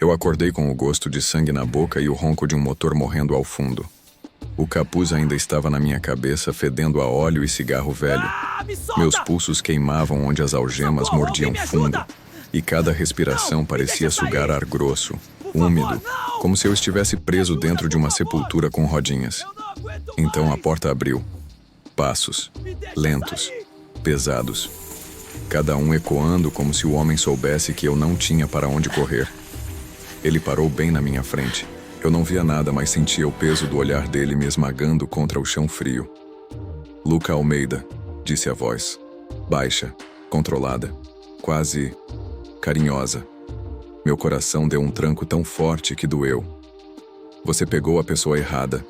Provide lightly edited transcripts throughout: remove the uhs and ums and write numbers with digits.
Eu acordei com o gosto de sangue na boca e o ronco de um motor morrendo ao fundo. O capuz ainda estava na minha cabeça, fedendo a óleo e cigarro velho. Me solta! Meus pulsos queimavam onde as algemas Socorro, mordiam alguém me fundo. ajuda! E cada respiração Não, parecia me deixa sugar sair! ar grosso, Por úmido, favor, não! como se eu estivesse preso Me ajuda, dentro de uma por favor! sepultura com rodinhas. Eu não aguento Então a mais! porta abriu. Passos, Me deixa lentos, sair! pesados. Cada um ecoando como se o homem soubesse que eu não tinha para onde correr. Ele parou bem na minha frente. Eu não via nada, mas sentia o peso do olhar dele me esmagando contra o chão frio. Luca Almeida, disse a voz. Baixa, controlada, quase carinhosa. Meu coração deu um tranco tão forte que doeu. Você pegou a pessoa errada.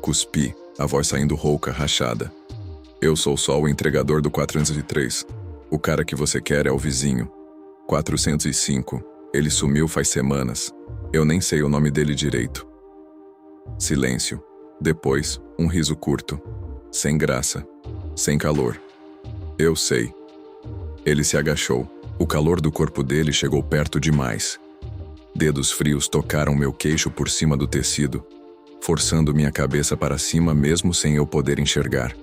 Cuspi, a voz saindo rouca, rachada. Eu sou só o entregador do 403. O cara que você quer é o vizinho. 405. Ele sumiu faz semanas. Eu nem sei o nome dele direito. Silêncio. Depois, um riso curto. Sem graça. Sem calor. Eu sei. Ele se agachou. O calor do corpo dele chegou perto demais. Dedos frios tocaram meu queixo por cima do tecido, forçando minha cabeça para cima mesmo sem eu poder enxergar.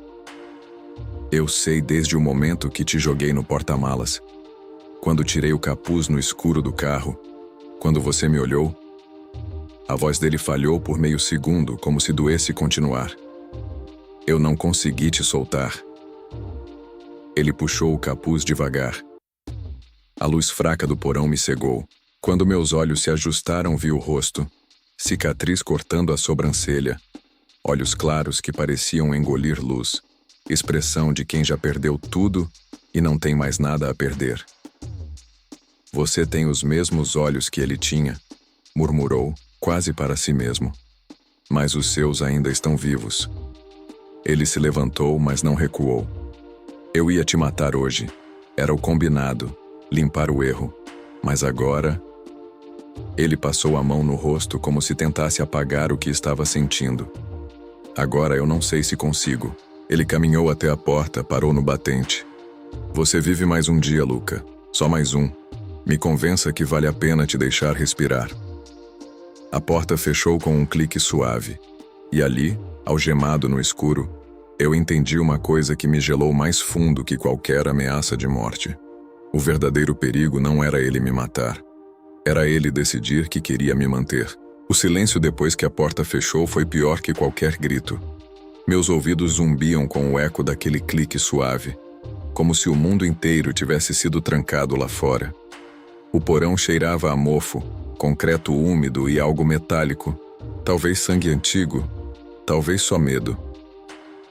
Eu sei desde o momento que te joguei no porta-malas. Quando tirei o capuz no escuro do carro, quando você me olhou, a voz dele falhou por meio segundo, como se doesse continuar. Eu não consegui te soltar. Ele puxou o capuz devagar. A luz fraca do porão me cegou. Quando meus olhos se ajustaram, vi o rosto, cicatriz cortando a sobrancelha, olhos claros que pareciam engolir luz, expressão de quem já perdeu tudo e não tem mais nada a perder. Você tem os mesmos olhos que ele tinha, murmurou, quase para si mesmo. Mas os seus ainda estão vivos. Ele se levantou, mas não recuou. Eu ia te matar hoje. Era o combinado, limpar o erro. Mas agora... Ele passou a mão no rosto como se tentasse apagar o que estava sentindo. Agora eu não sei se consigo. Ele caminhou até a porta, parou no batente. Você vive mais um dia, Luca. Só mais um. Me convença que vale a pena te deixar respirar. A porta fechou com um clique suave. E ali, algemado no escuro, eu entendi uma coisa que me gelou mais fundo que qualquer ameaça de morte. O verdadeiro perigo não era ele me matar. Era ele decidir que queria me manter. O silêncio depois que a porta fechou foi pior que qualquer grito. Meus ouvidos zumbiam com o eco daquele clique suave, como se o mundo inteiro tivesse sido trancado lá fora. O porão cheirava a mofo, concreto úmido e algo metálico. Talvez sangue antigo, talvez só medo.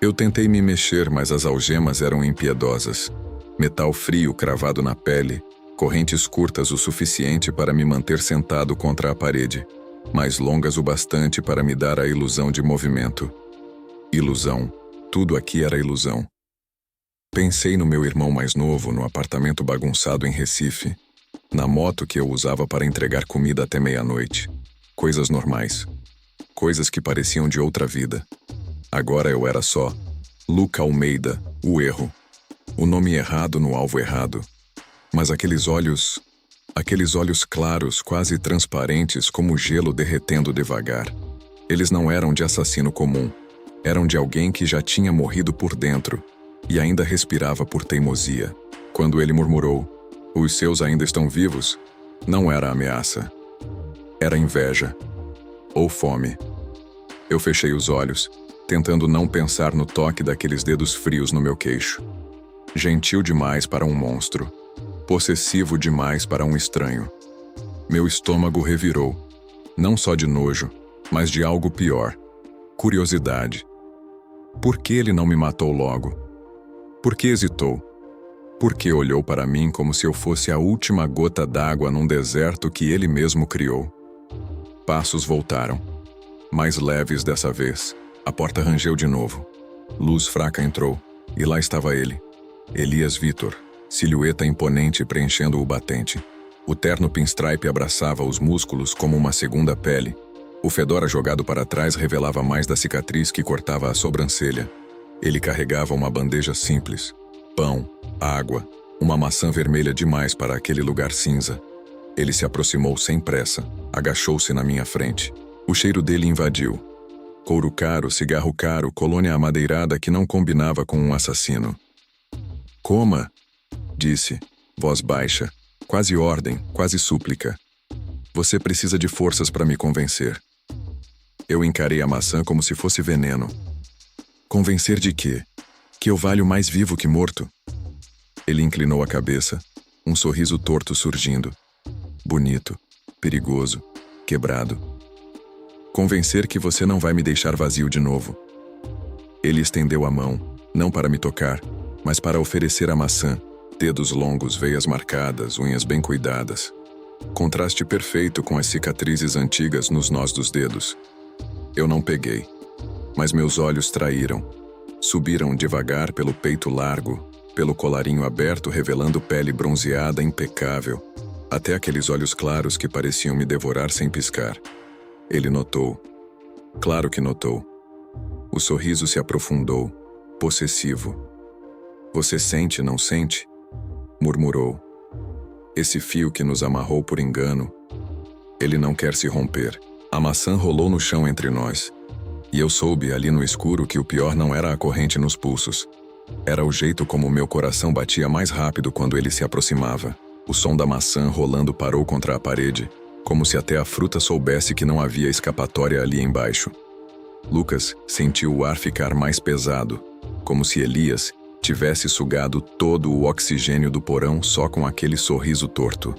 Eu tentei me mexer, mas as algemas eram impiedosas. Metal frio cravado na pele, correntes curtas o suficiente para me manter sentado contra a parede, mas longas o bastante para me dar a ilusão de movimento. Ilusão. Tudo aqui era ilusão. Pensei no meu irmão mais novo, no apartamento bagunçado em Recife, na moto que eu usava para entregar comida até meia-noite. Coisas normais. Coisas que pareciam de outra vida. Agora eu era só Luca Almeida, o erro. O nome errado no alvo errado. Mas aqueles olhos claros, quase transparentes como gelo derretendo devagar. Eles não eram de assassino comum. Eram de alguém que já tinha morrido por dentro e ainda respirava por teimosia. Quando ele murmurou, "Os seus ainda estão vivos", não era ameaça. Era inveja. Ou fome. Eu fechei os olhos, tentando não pensar no toque daqueles dedos frios no meu queixo. Gentil demais para um monstro. Possessivo demais para um estranho. Meu estômago revirou. Não só de nojo, mas de algo pior. Curiosidade. Por que ele não me matou logo? Por que hesitou? Por que olhou para mim como se eu fosse a última gota d'água num deserto que ele mesmo criou? Passos voltaram. Mais leves dessa vez. A porta rangeu de novo. Luz fraca entrou, e lá estava ele. Elias Vitor, silhueta imponente preenchendo o batente. O terno pinstripe abraçava os músculos como uma segunda pele. O fedora jogado para trás revelava mais da cicatriz que cortava a sobrancelha. Ele carregava uma bandeja simples. Pão, água, uma maçã vermelha demais para aquele lugar cinza. Ele se aproximou sem pressa, agachou-se na minha frente. O cheiro dele invadiu. Couro caro, cigarro caro, colônia amadeirada que não combinava com um assassino. Coma, disse, voz baixa, quase ordem, quase súplica. Você precisa de forças para me convencer. Eu encarei a maçã como se fosse veneno. Convencer de quê? Que eu valho mais vivo que morto? Ele inclinou a cabeça, um sorriso torto surgindo. Bonito, perigoso, quebrado. Convencer que você não vai me deixar vazio de novo. Ele estendeu a mão, não para me tocar, mas para oferecer a maçã, dedos longos, veias marcadas, unhas bem cuidadas. Contraste perfeito com as cicatrizes antigas nos nós dos dedos. Eu não peguei, mas meus olhos traíram. Subiram devagar pelo peito largo, pelo colarinho aberto revelando pele bronzeada impecável, até aqueles olhos claros que pareciam me devorar sem piscar. Ele notou. Claro que notou. O sorriso se aprofundou, possessivo. Você sente, não sente? Murmurou. Esse fio que nos amarrou por engano. Ele não quer se romper. A maçã rolou no chão entre nós. E eu soube ali no escuro que o pior não era a corrente nos pulsos. Era o jeito como meu coração batia mais rápido quando ele se aproximava. O som da maçã rolando parou contra a parede, como se até a fruta soubesse que não havia escapatória ali embaixo. Lucas sentiu o ar ficar mais pesado, como se Elias tivesse sugado todo o oxigênio do porão só com aquele sorriso torto.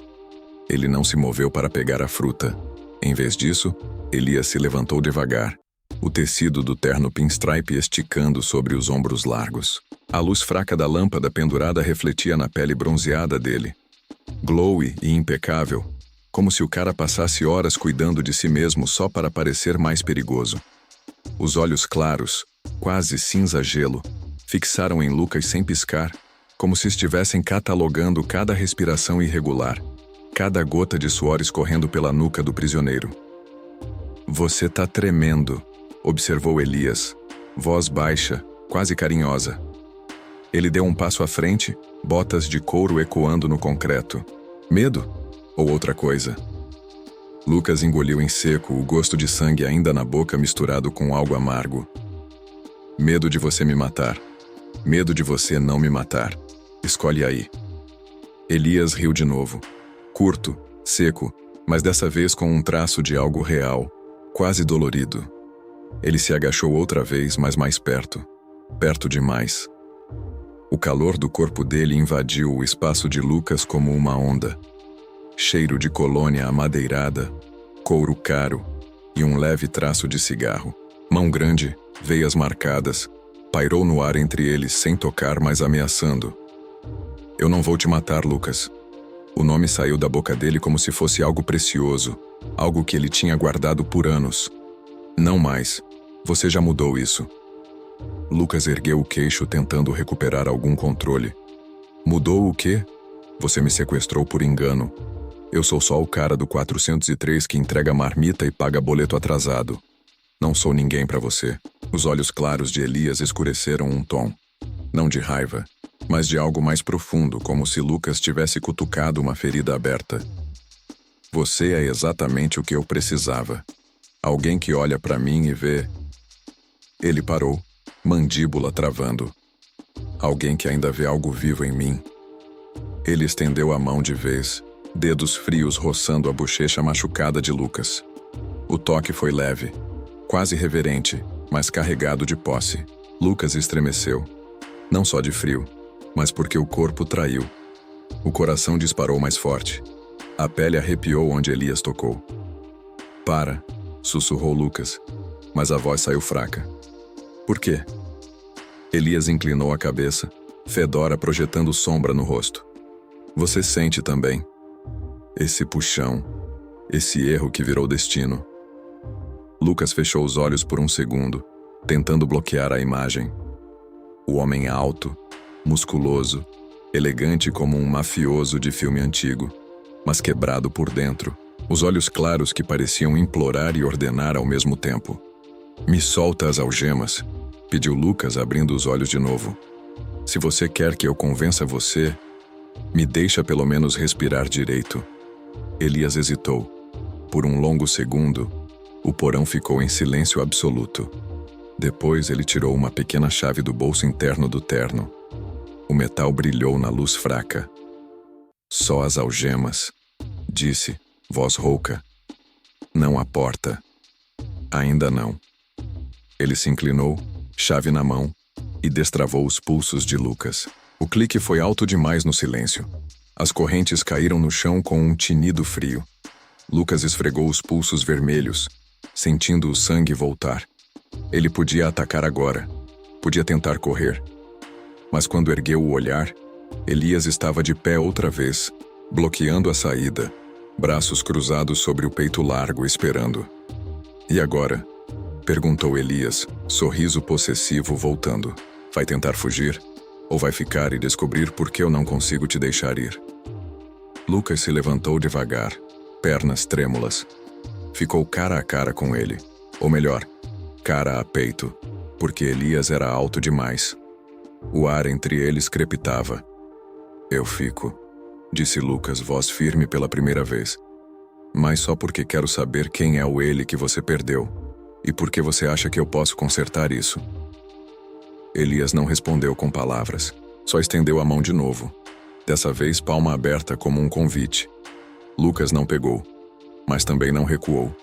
Ele não se moveu para pegar a fruta. Em vez disso, Elias se levantou devagar, o tecido do terno pinstripe esticando sobre os ombros largos. A luz fraca da lâmpada pendurada refletia na pele bronzeada dele. Glowy e impecável, como se o cara passasse horas cuidando de si mesmo só para parecer mais perigoso. Os olhos claros, quase cinza-gelo, fixaram em Lucas sem piscar, como se estivessem catalogando cada respiração irregular, cada gota de suor escorrendo pela nuca do prisioneiro. Você tá tremendo, observou Elias, voz baixa, quase carinhosa. Ele deu um passo à frente, botas de couro ecoando no concreto. Medo? Ou outra coisa? Lucas engoliu em seco, o gosto de sangue ainda na boca misturado com algo amargo. Medo de você me matar. Medo de você não me matar. Escolhe aí. Elias riu de novo. Curto, seco, mas dessa vez com um traço de algo real, quase dolorido. Ele se agachou outra vez, mas mais perto. Perto demais. O calor do corpo dele invadiu o espaço de Lucas como uma onda. Cheiro de colônia amadeirada, couro caro e um leve traço de cigarro. Mão grande, veias marcadas, pairou no ar entre eles sem tocar, mas ameaçando. Eu não vou te matar, Lucas. O nome saiu da boca dele como se fosse algo precioso, algo que ele tinha guardado por anos. Não mais. Você já mudou isso. Lucas ergueu o queixo tentando recuperar algum controle. Mudou o quê? Você me sequestrou por engano. Eu sou só o cara do 403 que entrega marmita e paga boleto atrasado. Não sou ninguém pra você. Os olhos claros de Elias escureceram um tom. Não de raiva, mas de algo mais profundo, como se Lucas tivesse cutucado uma ferida aberta. Você é exatamente o que eu precisava. Alguém que olha pra mim e vê... Ele parou, mandíbula travando. Alguém que ainda vê algo vivo em mim. Ele estendeu a mão de vez, dedos frios roçando a bochecha machucada de Lucas. O toque foi leve, quase reverente, mas carregado de posse. Lucas estremeceu. Não só de frio, mas porque o corpo traiu. O coração disparou mais forte. A pele arrepiou onde Elias tocou. Para, sussurrou Lucas, mas a voz saiu fraca. Por quê? Elias inclinou a cabeça, fedora projetando sombra no rosto. Você sente também. Esse puxão, esse erro que virou destino. Lucas fechou os olhos por um segundo, tentando bloquear a imagem. O homem alto, musculoso, elegante como um mafioso de filme antigo, mas quebrado por dentro, os olhos claros que pareciam implorar e ordenar ao mesmo tempo. Me solta as algemas, pediu Lucas abrindo os olhos de novo. Se você quer que eu convença você, me deixa pelo menos respirar direito. Elias hesitou. Por um longo segundo, o porão ficou em silêncio absoluto. Depois ele tirou uma pequena chave do bolso interno do terno. O metal brilhou na luz fraca. Só as algemas, disse, voz rouca. Não a porta. Ainda não. Ele se inclinou, chave na mão, e destravou os pulsos de Lucas. O clique foi alto demais no silêncio. As correntes caíram no chão com um tinido frio. Lucas esfregou os pulsos vermelhos, sentindo o sangue voltar. Ele podia atacar agora. Podia tentar correr. Mas quando ergueu o olhar, Elias estava de pé outra vez, bloqueando a saída, braços cruzados sobre o peito largo, esperando. E agora? Perguntou Elias, sorriso possessivo voltando. Vai tentar fugir? Ou vai ficar e descobrir por que eu não consigo te deixar ir? Lucas se levantou devagar, pernas trêmulas. Ficou cara a cara com ele. Ou melhor, cara a peito, porque Elias era alto demais. O ar entre eles crepitava. Eu fico, disse Lucas, voz firme pela primeira vez. Mas só porque quero saber quem é o ele que você perdeu. E por que você acha que eu posso consertar isso? Elias não respondeu com palavras. Só estendeu a mão de novo. Dessa vez palma aberta como um convite. Lucas não pegou, mas também não recuou.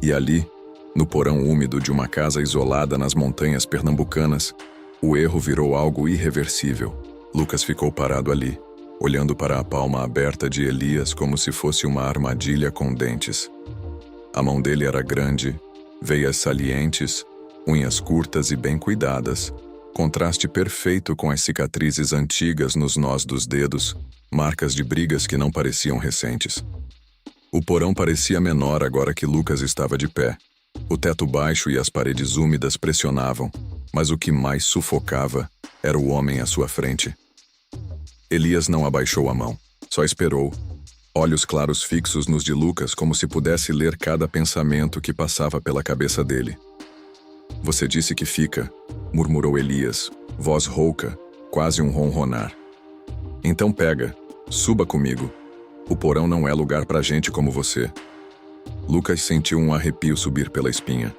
E ali, no porão úmido de uma casa isolada nas montanhas pernambucanas, o erro virou algo irreversível. Lucas ficou parado ali, olhando para a palma aberta de Elias como se fosse uma armadilha com dentes. A mão dele era grande, veias salientes, unhas curtas e bem cuidadas, contraste perfeito com as cicatrizes antigas nos nós dos dedos, marcas de brigas que não pareciam recentes. O porão parecia menor agora que Lucas estava de pé. O teto baixo e as paredes úmidas pressionavam, mas o que mais sufocava era o homem à sua frente. Elias não abaixou a mão, só esperou, olhos claros fixos nos de Lucas como se pudesse ler cada pensamento que passava pela cabeça dele. Você disse que fica, murmurou Elias, voz rouca, quase um ronronar. Então pega, suba comigo. O porão não é lugar pra gente como você. Lucas sentiu um arrepio subir pela espinha.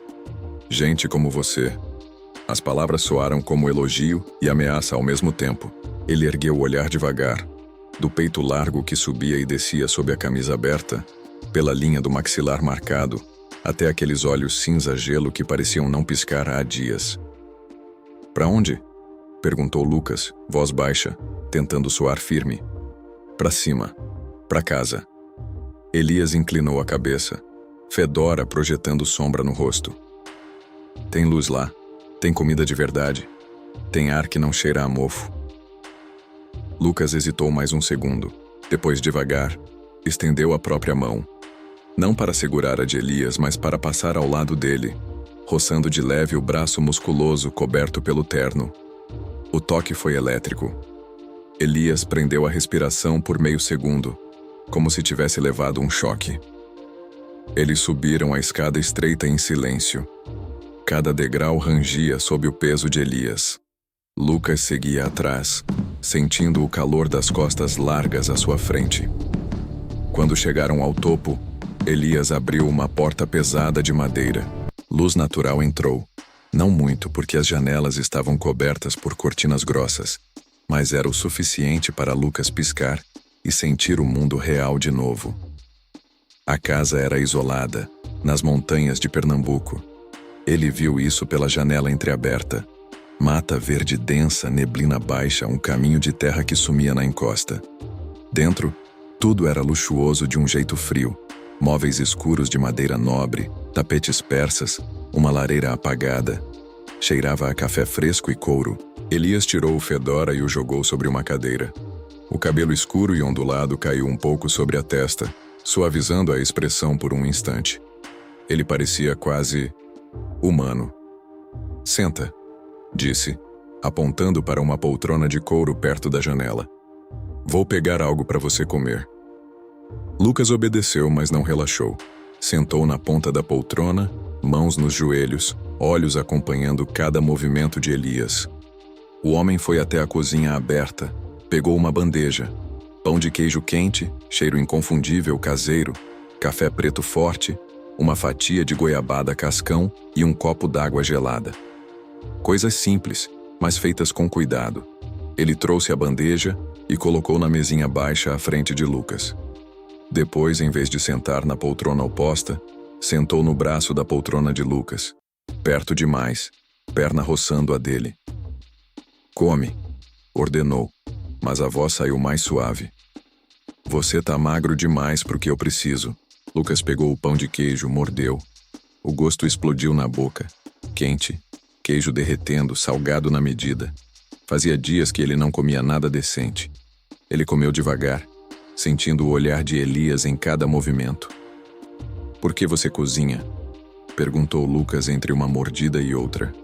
Gente como você. As palavras soaram como elogio e ameaça ao mesmo tempo. Ele ergueu o olhar devagar, do peito largo que subia e descia sob a camisa aberta, pela linha do maxilar marcado, até aqueles olhos cinza-gelo que pareciam não piscar há dias. Pra onde? Perguntou Lucas, voz baixa, tentando soar firme. Pra cima. Pra casa. Elias inclinou a cabeça, fedora projetando sombra no rosto. Tem luz lá. Tem comida de verdade. Tem ar que não cheira a mofo. Lucas hesitou mais um segundo. Depois, devagar, estendeu a própria mão. Não para segurar a de Elias, mas para passar ao lado dele, roçando de leve o braço musculoso coberto pelo terno. O toque foi elétrico. Elias prendeu a respiração por meio segundo, como se tivesse levado um choque. Eles subiram a escada estreita em silêncio. Cada degrau rangia sob o peso de Elias. Lucas seguia atrás, sentindo o calor das costas largas à sua frente. Quando chegaram ao topo, Elias abriu uma porta pesada de madeira. Luz natural entrou. Não muito, porque as janelas estavam cobertas por cortinas grossas, mas era o suficiente para Lucas piscar e sentir o mundo real de novo. A casa era isolada, nas montanhas de Pernambuco. Ele viu isso pela janela entreaberta. Mata verde densa, neblina baixa, um caminho de terra que sumia na encosta. Dentro, tudo era luxuoso de um jeito frio. Móveis escuros de madeira nobre, tapetes persas, uma lareira apagada. Cheirava a café fresco e couro. Elias tirou o fedora e o jogou sobre uma cadeira. O cabelo escuro e ondulado caiu um pouco sobre a testa, suavizando a expressão por um instante. Ele parecia quase humano. Senta, disse, apontando para uma poltrona de couro perto da janela. Vou pegar algo para você comer. Lucas obedeceu, mas não relaxou. Sentou na ponta da poltrona, mãos nos joelhos, olhos acompanhando cada movimento de Elias. O homem foi até a cozinha aberta, pegou uma bandeja, Pão de queijo quente, cheiro inconfundível caseiro, café preto forte, uma fatia de goiabada cascão e um copo d'água gelada. Coisas simples, mas feitas com cuidado. Ele trouxe a bandeja e colocou na mesinha baixa à frente de Lucas. Depois, em vez de sentar na poltrona oposta, sentou no braço da poltrona de Lucas, perto demais, perna roçando a dele. "Come", ordenou, mas a voz saiu mais suave. "Você tá magro demais pro que eu preciso." Lucas pegou o pão de queijo, mordeu. O gosto explodiu na boca. Quente, queijo derretendo, salgado na medida. Fazia dias que ele não comia nada decente. Ele comeu devagar, sentindo o olhar de Elias em cada movimento. "Por que você cozinha?" perguntou Lucas entre uma mordida e outra.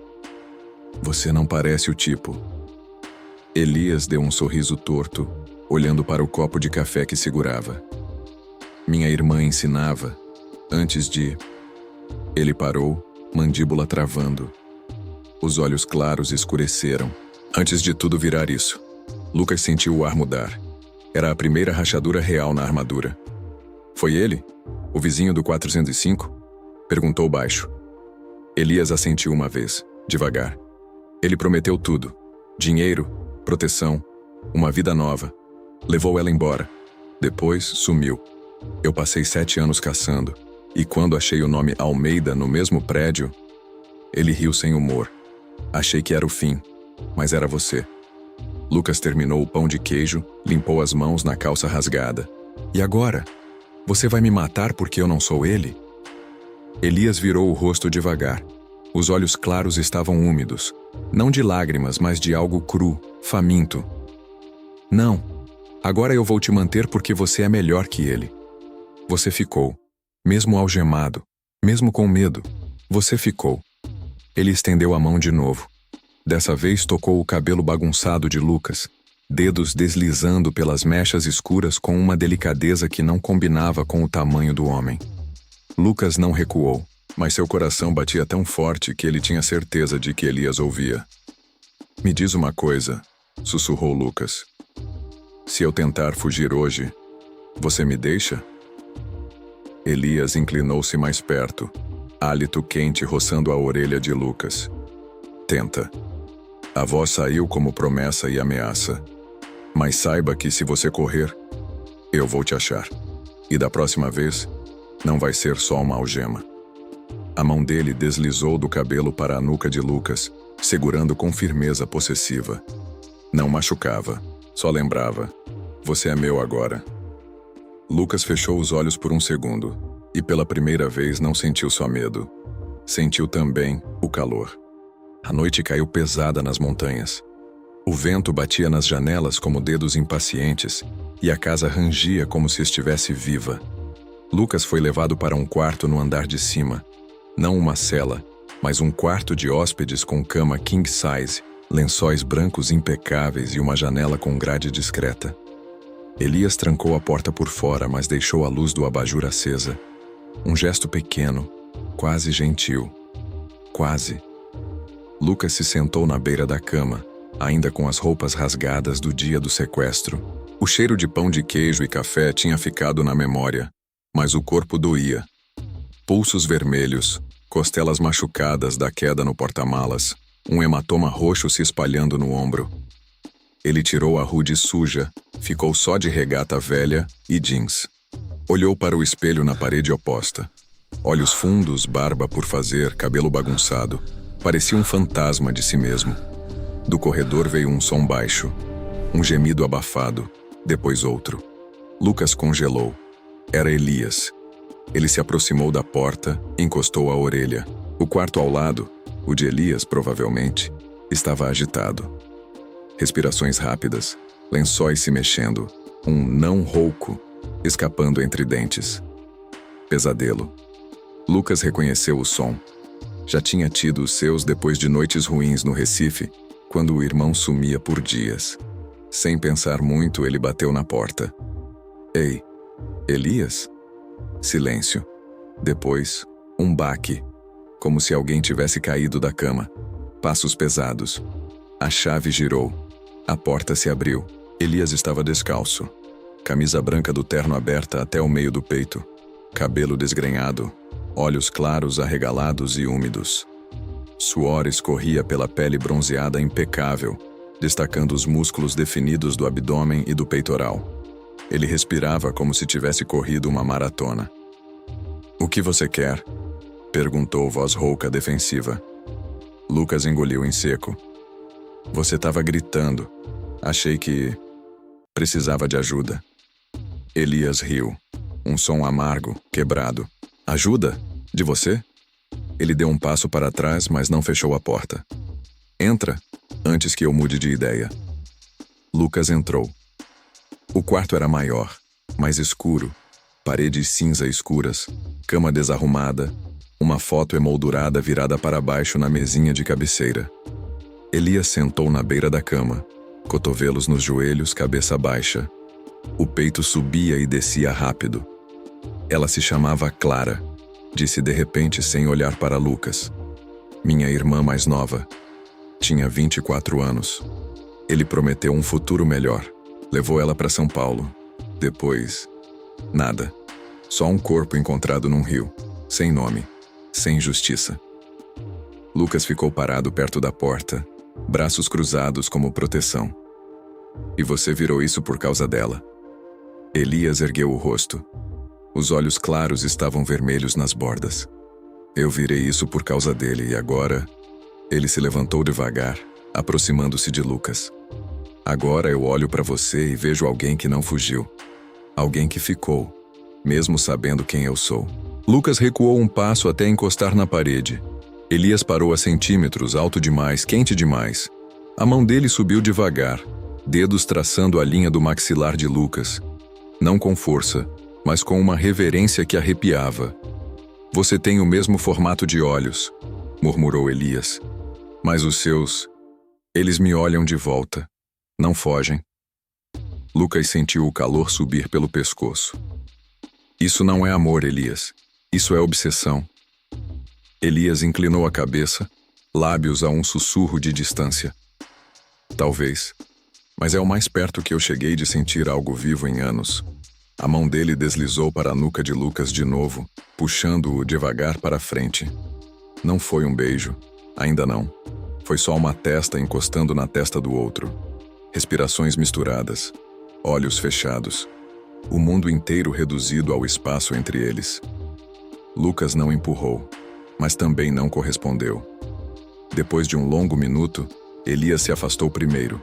"Você não parece o tipo." Elias deu um sorriso torto, olhando para o copo de café que segurava. "Minha irmã ensinava, antes de..." Ele parou, mandíbula travando. Os olhos claros escureceram. Antes de tudo virar isso, Lucas sentiu o ar mudar. Era a primeira rachadura real na armadura. "Foi ele? O vizinho do 405?" perguntou baixo. Elias assentiu uma vez, devagar. "Ele prometeu tudo. Dinheiro, proteção, uma vida nova. Levou ela embora. Depois, sumiu. Eu passei 7 anos caçando, e quando achei o nome Almeida no mesmo prédio..." Ele riu sem humor. "Achei que era o fim, mas era você." Lucas terminou o pão de queijo, limpou as mãos na calça rasgada. "E agora? Você vai me matar porque eu não sou ele?" Elias virou o rosto devagar. Os olhos claros estavam úmidos, não de lágrimas, mas de algo cru, faminto. "Não. Agora eu vou te manter porque você é melhor que ele." Você ficou. Mesmo algemado, mesmo com medo, você ficou. Ele estendeu a mão de novo. Dessa vez tocou o cabelo bagunçado de Lucas, dedos deslizando pelas mechas escuras com uma delicadeza que não combinava com o tamanho do homem. Lucas não recuou, mas seu coração batia tão forte que ele tinha certeza de que Elias ouvia. "Me diz uma coisa", sussurrou Lucas. "Se eu tentar fugir hoje, você me deixa?" Elias inclinou-se mais perto, hálito quente roçando a orelha de Lucas. "Tenta." A voz saiu como promessa e ameaça. "Mas saiba que se você correr, eu vou te achar. E da próxima vez, não vai ser só uma algema." A mão dele deslizou do cabelo para a nuca de Lucas, segurando com firmeza possessiva. Não machucava, só lembrava. "Você é meu agora." Lucas fechou os olhos por um segundo, e pela primeira vez não sentiu só medo. Sentiu também o calor. A noite caiu pesada nas montanhas. O vento batia nas janelas como dedos impacientes, e a casa rangia como se estivesse viva. Lucas foi levado para um quarto no andar de cima. Não uma cela, mas um quarto de hóspedes com cama king size, lençóis brancos impecáveis e uma janela com grade discreta. Elias trancou a porta por fora, mas deixou a luz do abajur acesa. Um gesto pequeno, quase gentil. Quase. Lucas se sentou na beira da cama, ainda com as roupas rasgadas do dia do sequestro. O cheiro de pão de queijo e café tinha ficado na memória, mas o corpo doía. Pulsos vermelhos, costelas machucadas da queda no porta-malas, um hematoma roxo se espalhando no ombro. Ele tirou a hoodie suja, ficou só de regata velha e jeans. Olhou para o espelho na parede oposta. Olhos fundos, barba por fazer, cabelo bagunçado. Parecia um fantasma de si mesmo. Do corredor veio um som baixo. Um gemido abafado, depois outro. Lucas congelou. Era Elias. Ele se aproximou da porta, encostou a orelha. O quarto ao lado, o de Elias provavelmente, estava agitado. Respirações rápidas, lençóis se mexendo, um não rouco, escapando entre dentes. Pesadelo. Lucas reconheceu o som. Já tinha tido os seus depois de noites ruins no Recife, quando o irmão sumia por dias. Sem pensar muito, ele bateu na porta. "Ei, Elias?" Silêncio. Depois, um baque, como se alguém tivesse caído da cama. Passos pesados. A chave girou. A porta se abriu. Elias estava descalço. camisa branca do terno aberta até o meio do peito, cabelo desgrenhado, olhos claros arregalados e úmidos. Suor escorria pela pele bronzeada impecável, destacando os músculos definidos do abdômen e do peitoral. Ele respirava como se tivesse corrido uma maratona. "O que você quer?" perguntou voz rouca defensiva. Lucas engoliu em seco. "Você estava gritando. Achei que precisava de ajuda." Elias riu. Um som amargo, quebrado. "Ajuda? De você?" Ele deu um passo para trás, mas não fechou a porta. "Entra, antes que eu mude de ideia." Lucas entrou. O quarto era maior, mais escuro, paredes cinza escuras, cama desarrumada, uma foto emoldurada virada para baixo na mesinha de cabeceira. Elias sentou na beira da cama, cotovelos nos joelhos, cabeça baixa. O peito subia e descia rápido. "Ela se chamava Clara", disse de repente sem olhar para Lucas. "Minha irmã mais nova. Tinha 24 anos. Ele prometeu um futuro melhor. Levou ela para São Paulo. Depois, nada. Só um corpo encontrado num rio, sem nome, sem justiça." Lucas ficou parado perto da porta, braços cruzados como proteção. "E você virou isso por causa dela?" Elias ergueu o rosto. Os olhos claros estavam vermelhos nas bordas. "Eu virei isso por causa dele e agora..." Ele se levantou devagar, aproximando-se de Lucas. "Agora eu olho para você e vejo alguém que não fugiu. Alguém que ficou, mesmo sabendo quem eu sou." Lucas recuou um passo até encostar na parede. Elias parou a centímetros, alto demais, quente demais. A mão dele subiu devagar, dedos traçando a linha do maxilar de Lucas. Não com força, mas com uma reverência que arrepiava. "Você tem o mesmo formato de olhos", murmurou Elias. "Mas os seus... eles me olham de volta. Não fogem." Lucas sentiu o calor subir pelo pescoço. "Isso não é amor, Elias. Isso é obsessão." Elias inclinou a cabeça, lábios a um sussurro de distância. "Talvez. Mas é o mais perto que eu cheguei de sentir algo vivo em anos." A mão dele deslizou para a nuca de Lucas de novo, puxando-o devagar para frente. Não foi um beijo. Ainda não. Foi só uma testa encostando na testa do outro. Respirações misturadas. Olhos fechados. O mundo inteiro reduzido ao espaço entre eles. Lucas não empurrou, mas também não correspondeu. Depois de um longo minuto, Elias se afastou primeiro.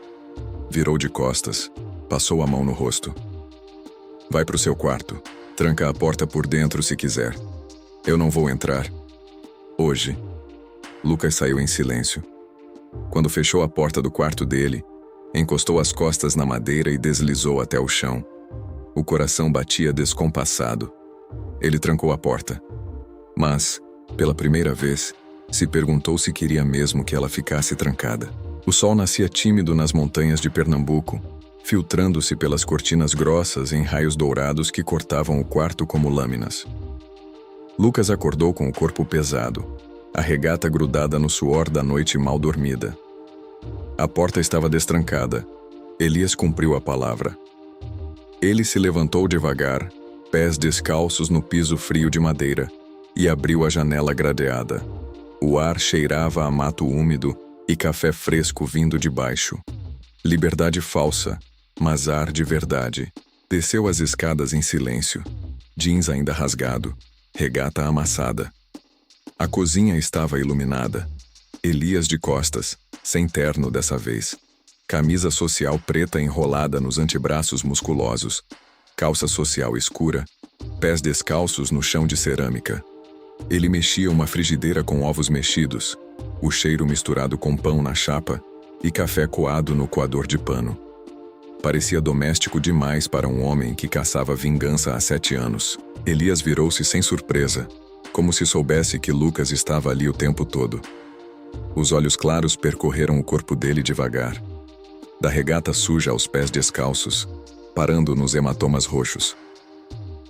Virou de costas, passou a mão no rosto. "Vai pro seu quarto. Tranca a porta por dentro se quiser. Eu não vou entrar. Hoje." Lucas saiu em silêncio. Quando fechou a porta do quarto dele, encostou as costas na madeira e deslizou até o chão. O coração batia descompassado. Ele trancou a porta. Mas, pela primeira vez, se perguntou se queria mesmo que ela ficasse trancada. O sol nascia tímido nas montanhas de Pernambuco, filtrando-se pelas cortinas grossas em raios dourados que cortavam o quarto como lâminas. Lucas acordou com o corpo pesado, a regata grudada no suor da noite mal dormida. A porta estava destrancada. Elias cumpriu a palavra. Ele se levantou devagar, pés descalços no piso frio de madeira, e abriu a janela gradeada. O ar cheirava a mato úmido e café fresco vindo de baixo. Liberdade falsa, mas ar de verdade. Desceu as escadas em silêncio. Jeans ainda rasgado, regata amassada. A cozinha estava iluminada. Elias de costas, sem terno dessa vez. Camisa social preta enrolada nos antebraços musculosos. Calça social escura. Pés descalços no chão de cerâmica. Ele mexia uma frigideira com ovos mexidos, o cheiro misturado com pão na chapa e café coado no coador de pano. Parecia doméstico demais para um homem que caçava vingança há 7 anos. Elias virou-se sem surpresa, como se soubesse que Lucas estava ali o tempo todo. Os olhos claros percorreram o corpo dele devagar, da regata suja aos pés descalços, parando nos hematomas roxos.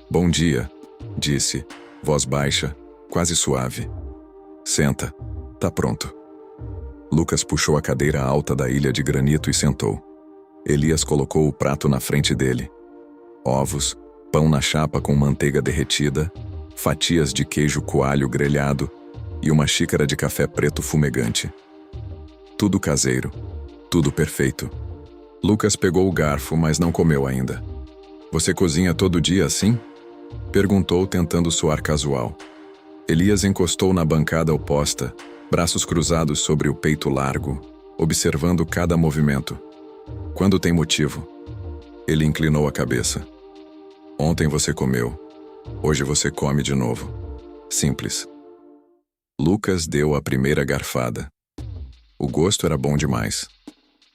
"Bom dia", disse, voz baixa, quase suave. "Senta, tá pronto." Lucas puxou a cadeira alta da ilha de granito e sentou. Elias colocou o prato na frente dele. ovos, pão na chapa com manteiga derretida, fatias de queijo coalho grelhado e uma xícara de café preto fumegante. Tudo caseiro, tudo perfeito. Lucas pegou o garfo, mas não comeu ainda. Você cozinha todo dia assim? Perguntou, tentando soar casual. Elias encostou na bancada oposta, braços cruzados sobre o peito largo, observando cada movimento. Quando tem motivo? Ele inclinou a cabeça. Ontem você comeu. Hoje você come de novo. Simples. Lucas deu a primeira garfada. O gosto era bom demais.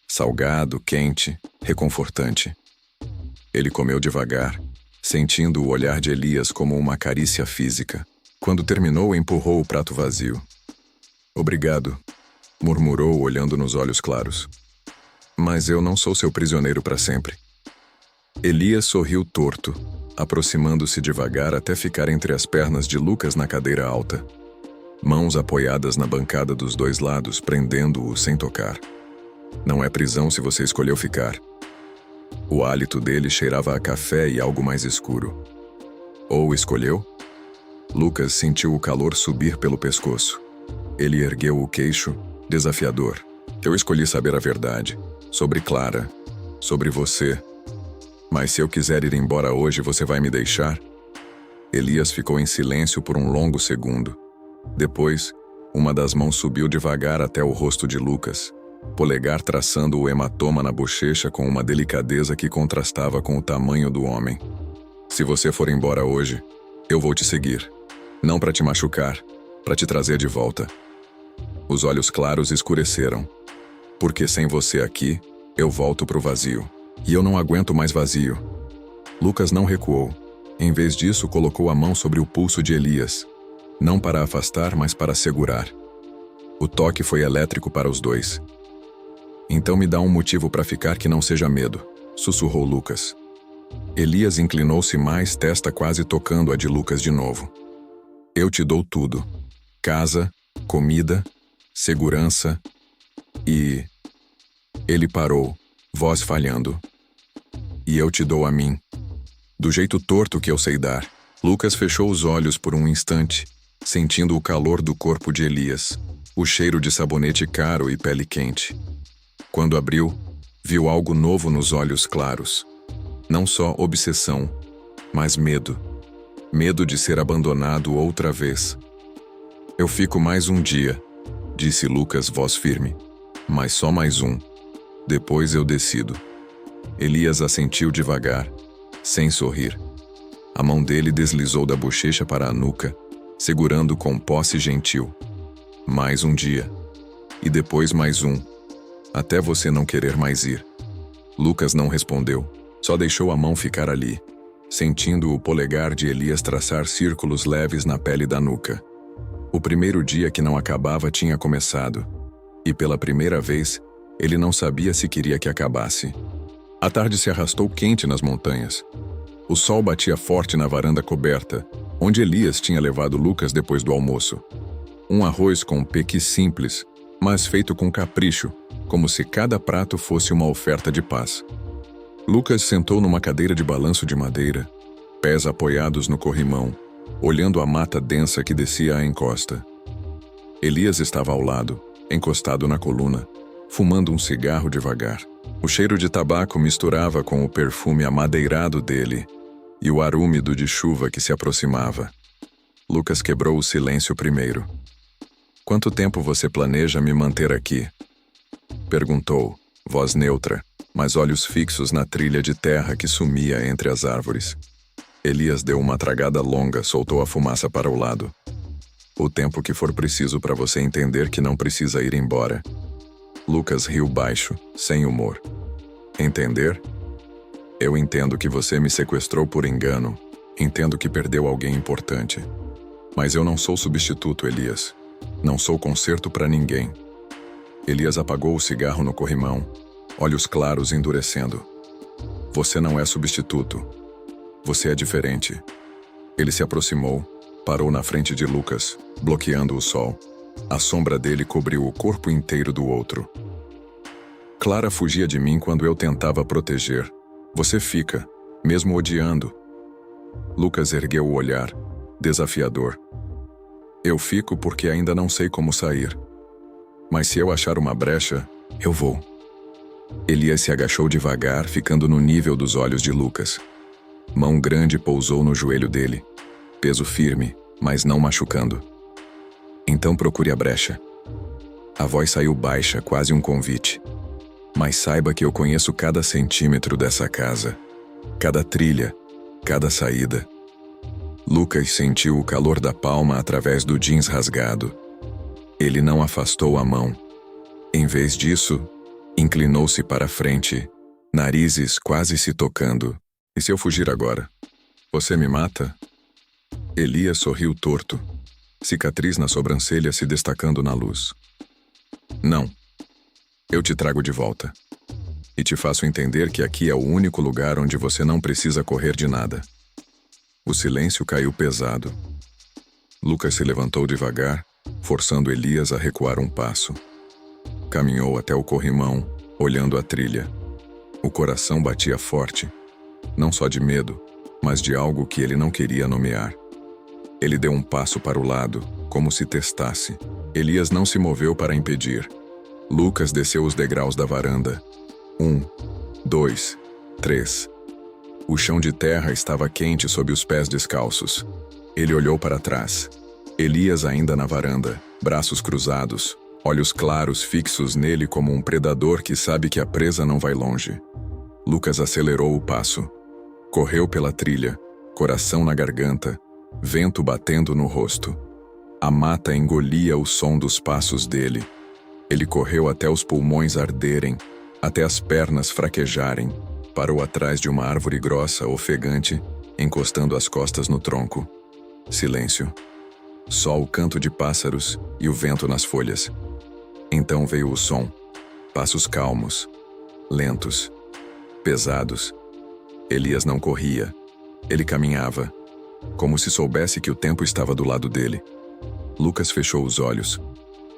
Salgado, quente, reconfortante. Ele comeu devagar, sentindo o olhar de Elias como uma carícia física. Quando terminou, empurrou o prato vazio. Obrigado, murmurou, olhando nos olhos claros. Mas eu não sou seu prisioneiro para sempre. Elias sorriu torto, aproximando-se devagar até ficar entre as pernas de Lucas na cadeira alta. Mãos apoiadas na bancada dos dois lados, prendendo-o sem tocar. Não é prisão se você escolheu ficar. O hálito dele cheirava a café e algo mais escuro. Ou escolheu? Lucas sentiu o calor subir pelo pescoço. Ele ergueu o queixo, desafiador. Eu escolhi saber a verdade. Sobre Clara. Sobre você. Mas se eu quiser ir embora hoje, você vai me deixar? Elias ficou em silêncio por um longo segundo. Depois, uma das mãos subiu devagar até o rosto de Lucas, polegar traçando o hematoma na bochecha com uma delicadeza que contrastava com o tamanho do homem. Se você for embora hoje, eu vou te seguir. Não para te machucar, para te trazer de volta. Os olhos claros escureceram. Porque sem você aqui, eu volto pro vazio. E eu não aguento mais vazio. Lucas não recuou. Em vez disso, colocou a mão sobre o pulso de Elias. Não para afastar, mas para segurar. O toque foi elétrico para os dois. Então me dá um motivo para ficar que não seja medo, sussurrou Lucas. Elias inclinou-se mais, testa quase tocando a de Lucas de novo. Eu te dou tudo. Casa, comida, segurança e... Ele parou, voz falhando. E eu te dou a mim. Do jeito torto que eu sei dar. Lucas fechou os olhos por um instante, sentindo o calor do corpo de Elias, o cheiro de sabonete caro e pele quente. Quando abriu, viu algo novo nos olhos claros. Não só obsessão, mas medo. Medo de ser abandonado outra vez. Eu fico mais um dia, disse Lucas, voz firme. Mas só mais um. Depois eu decido. Elias assentiu devagar, sem sorrir. A mão dele deslizou da bochecha para a nuca, segurando com posse gentil. Mais um dia. E depois mais um. Até você não querer mais ir. Lucas não respondeu, só deixou a mão ficar ali, sentindo o polegar de Elias traçar círculos leves na pele da nuca. O primeiro dia que não acabava tinha começado. E pela primeira vez, ele não sabia se queria que acabasse. A tarde se arrastou quente nas montanhas. O sol batia forte na varanda coberta, onde Elias tinha levado Lucas depois do almoço. Um arroz com pequi simples, mas feito com capricho, como se cada prato fosse uma oferta de paz. Lucas sentou numa cadeira de balanço de madeira, pés apoiados no corrimão, olhando a mata densa que descia a encosta. Elias estava ao lado, encostado na coluna, fumando um cigarro devagar. O cheiro de tabaco misturava com o perfume amadeirado dele e o ar úmido de chuva que se aproximava. Lucas quebrou o silêncio primeiro. Quanto tempo você planeja me manter aqui? Perguntou, voz neutra, mas olhos fixos na trilha de terra que sumia entre as árvores. Elias deu uma tragada longa, soltou a fumaça para o lado. O tempo que for preciso para você entender que não precisa ir embora. Lucas riu baixo, sem humor. Entender? Eu entendo que você me sequestrou por engano. Entendo que perdeu alguém importante. Mas eu não sou substituto, Elias. Não sou conserto para ninguém. Elias apagou o cigarro no corrimão, olhos claros endurecendo. Você não é substituto. Você é diferente. Ele se aproximou, parou na frente de Lucas, bloqueando o sol. A sombra dele cobriu o corpo inteiro do outro. Clara fugia de mim quando eu tentava proteger. Você fica. mesmo odiando. Lucas ergueu o olhar, desafiador. Eu fico porque ainda não sei como sair. Mas se eu achar uma brecha, eu vou. Elias se agachou devagar, ficando no nível dos olhos de Lucas. Mão grande pousou no joelho dele. Peso firme, mas não machucando. Então procure a brecha. A voz saiu baixa, quase um convite. Mas saiba que eu conheço cada centímetro dessa casa. Cada trilha, cada saída. Lucas sentiu o calor da palma através do jeans rasgado. Ele não afastou a mão. Em vez disso, inclinou-se para a frente, narizes quase se tocando. E se eu fugir agora? Você me mata? Elias sorriu torto, cicatriz na sobrancelha se destacando na luz. Não. Eu te trago de volta. E te faço entender que aqui é o único lugar onde você não precisa correr de nada. O silêncio caiu pesado. Lucas se levantou devagar, forçando Elias a recuar um passo. Caminhou até o corrimão, olhando a trilha. O coração batia forte, não só de medo, mas de algo que ele não queria nomear. Ele deu um passo para o lado, como se testasse. Elias não se moveu para impedir. Lucas desceu os degraus da varanda. 1, 2, 3. O chão de terra estava quente sob os pés descalços. Ele olhou para trás. Elias ainda na varanda, braços cruzados, olhos claros fixos nele como um predador que sabe que a presa não vai longe. Lucas acelerou o passo. Correu pela trilha, coração na garganta, vento batendo no rosto. A mata engolia o som dos passos dele. Ele correu até os pulmões arderem, até as pernas fraquejarem. Parou atrás de uma árvore grossa, ofegante, encostando as costas no tronco. Silêncio. Só o canto de pássaros e o vento nas folhas. Então veio o som. Passos calmos, lentos, pesados. Elias não corria. Ele caminhava, como se soubesse que o tempo estava do lado dele. Lucas fechou os olhos.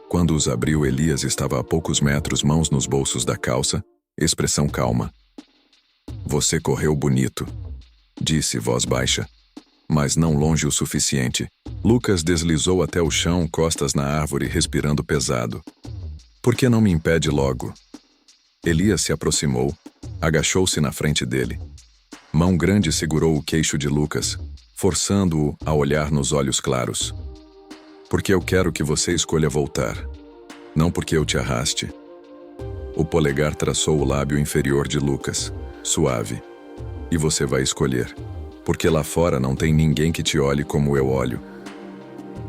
Quando os abriu, Elias estava a poucos metros, mãos nos bolsos da calça, expressão calma. Você correu bonito, disse voz baixa, mas não longe o suficiente. Lucas deslizou até o chão, costas na árvore, respirando pesado. Por que não me impede logo? Elias se aproximou, agachou-se na frente dele. Mão grande segurou o queixo de Lucas, forçando-o a olhar nos olhos claros. Porque eu quero que você escolha voltar, não porque eu te arraste. O polegar traçou o lábio inferior de Lucas, suave. E você vai escolher, porque lá fora não tem ninguém que te olhe como eu olho.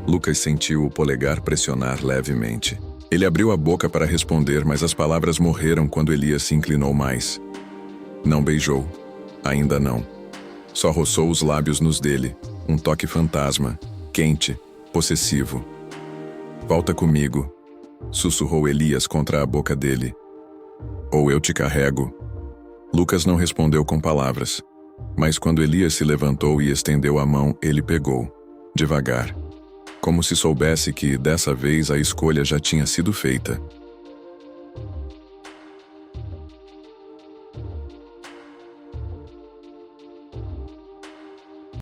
Lucas sentiu o polegar pressionar levemente. Ele abriu a boca para responder, mas as palavras morreram quando Elias se inclinou mais. Não beijou. Ainda não. Só roçou os lábios nos dele, um toque fantasma, quente, possessivo. Volta comigo, sussurrou Elias contra a boca dele. Ou eu te carrego. Lucas não respondeu com palavras, mas quando Elias se levantou e estendeu a mão, ele pegou, devagar, como se soubesse que, dessa vez, a escolha já tinha sido feita.